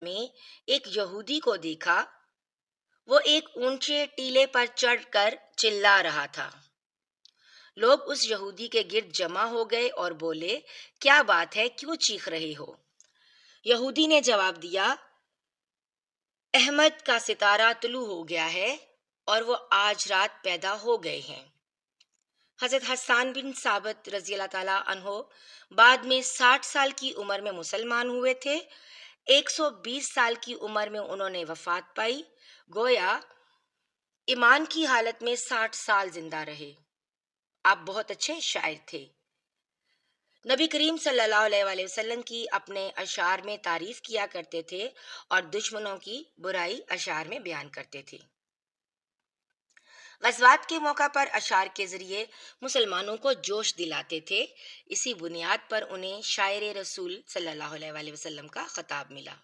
میں ایک یہودی کو دیکھا۔ وہ ایک اونچے ٹیلے پر چڑھ کر چلا رہا تھا۔ لوگ اس یہودی کے گرد جمع ہو گئے اور بولے، کیا بات ہے، کیوں چیخ رہے ہو؟ یہودی نے جواب دیا، احمد کا ستارہ طلوع ہو گیا ہے اور وہ آج رات پیدا ہو گئے ہیں۔ حضرت حسان بن ثابت رضی اللہ تعالیٰ عنہ بعد میں 60 سال کی عمر میں مسلمان ہوئے تھے۔ 120 سال کی عمر میں انہوں نے وفات پائی۔ گویا ایمان کی حالت میں 60 سال زندہ رہے۔ آپ بہت اچھے شاعر تھے۔ نبی کریم صلی اللہ علیہ وآلہ وسلم کی اپنے اشعار میں تعریف کیا کرتے تھے اور دشمنوں کی برائی اشعار میں بیان کرتے تھے۔ غزوات کے موقع پر اشعار کے ذریعے مسلمانوں کو جوش دلاتے تھے۔ اسی بنیاد پر انہیں شاعر رسول صلی اللہ علیہ وآلہ وسلم کا خطاب ملا۔